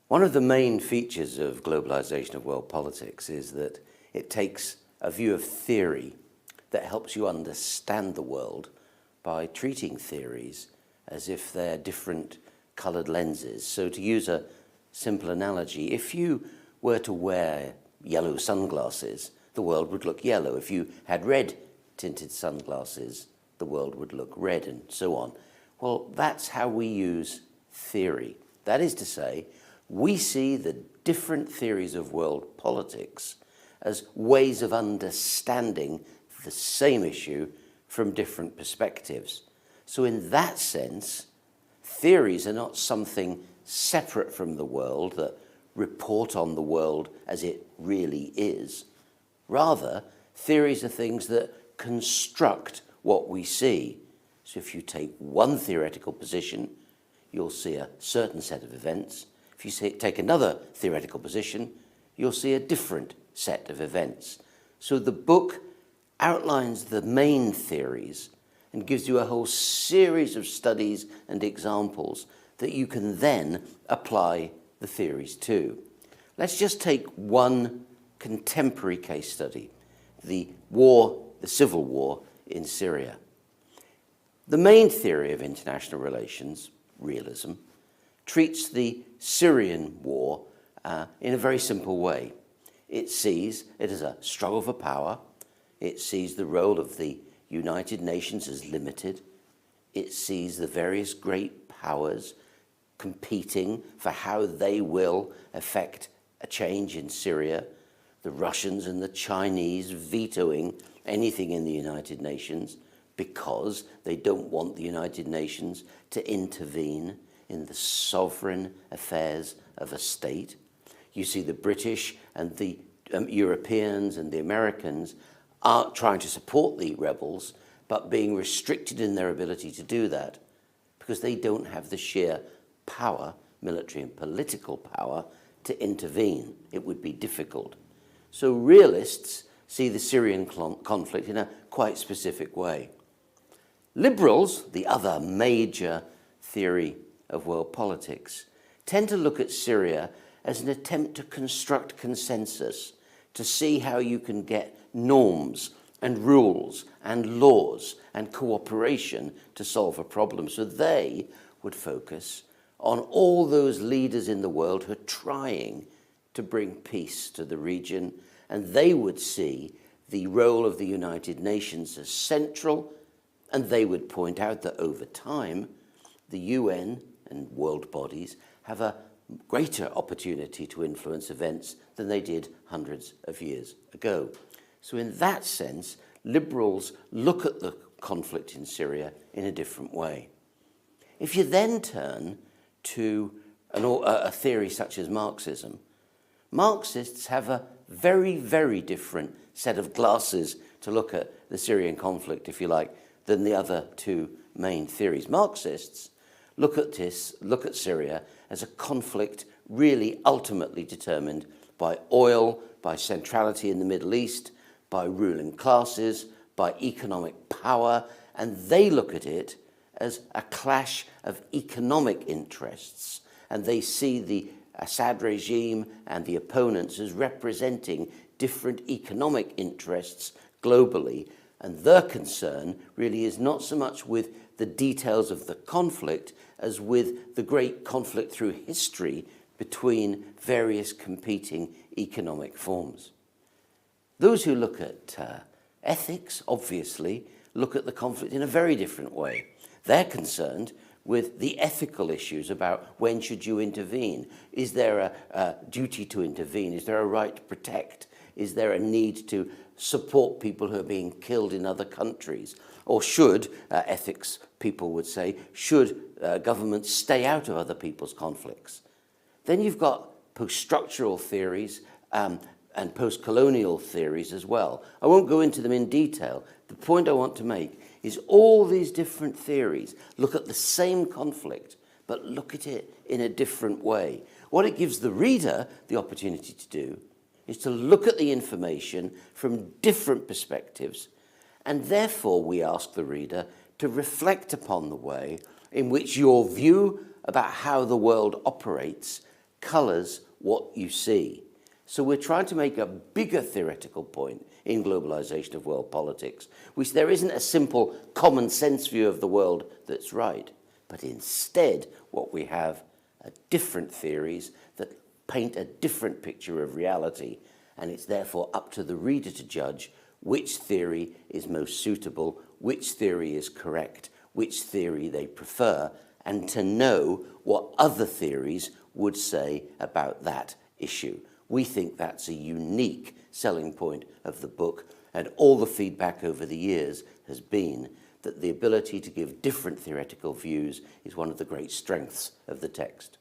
One of the main features of globalization of world politics is that it takes a view of theory that helps you understand the world by treating theories as if they're different colored lenses. So to use a simple analogy, if you were to wear yellow sunglasses, the world would look yellow. If you had red tinted sunglasses, the world would look red, and so on. Well, that's how we use theory. That is to say, we see the different theories of world politics as ways of understanding the same issue from different perspectives. So in that sense, theories are not something separate from the world that report on the world as it really is. Rather, theories are things that construct what we see. So if you take one theoretical position, you'll see a certain set of events. If you take another theoretical position, you'll see a different set of events. So the book outlines the main theories and gives you a whole series of studies and examples that you can then apply the theories to. Let's just take one contemporary case study, the civil war in Syria. The main theory of international relations, realism, treats the Syrian war in a very simple way. It sees it as a struggle for power. It sees the role of the United Nations as limited. It sees the various great powers competing for how they will effect a change in Syria, the Russians and the Chinese vetoing anything in the United Nations because they don't want the United Nations to intervene in the sovereign affairs of a state. You see the British and the Europeans and the Americans are trying to support the rebels, but being restricted in their ability to do that because they don't have the sheer power, military and political power, to intervene. It would be difficult. So realists see the Syrian conflict in a quite specific way. Liberals, the other major theory of world politics, tend to look at Syria as an attempt to construct consensus, to see how you can get norms and rules and laws and cooperation to solve a problem. So they would focus on all those leaders in the world who are trying to bring peace to the region, and they would see the role of the United Nations as central, and they would point out that over time, the UN and world bodies have a greater opportunity to influence events than they did hundreds of years ago. So in that sense, liberals look at the conflict in Syria in a different way. If you then turn to a theory such as Marxism, Marxists have a very, very different set of glasses to look at the Syrian conflict, if you like, than the other two main theories. Marxists look at Syria as a conflict really ultimately determined by oil, by centrality in the Middle East, by ruling classes, by economic power, and they look at it as a clash of economic interests. And they see the Assad regime and the opponents as representing different economic interests globally. And their concern really is not so much with the details of the conflict as with the great conflict through history between various competing economic forms. Those who look at ethics, obviously, look at the conflict in a very different way. They're concerned with the ethical issues about when should you intervene. Is there a duty to intervene? Is there a right to protect? Is there a need to support people who are being killed in other countries? Or should, ethics people would say, should governments stay out of other people's conflicts? Then you've got post-structural theories and post-colonial theories as well. I won't go into them in detail. The point I want to make is all these different theories look at the same conflict, but look at it in a different way. What it gives the reader the opportunity to do is to look at the information from different perspectives, and therefore we ask the reader to reflect upon the way in which your view about how the world operates colours what you see. So we're trying to make a bigger theoretical point in globalization of world politics, which there isn't a simple common sense view of the world that's right, but instead what we have are different theories that paint a different picture of reality, and it's therefore up to the reader to judge which theory is most suitable, which theory is correct, which theory they prefer, and to know what other theories would say about that issue. We think that's a unique selling point of the book, and all the feedback over the years has been that the ability to give different theoretical views is one of the great strengths of the text.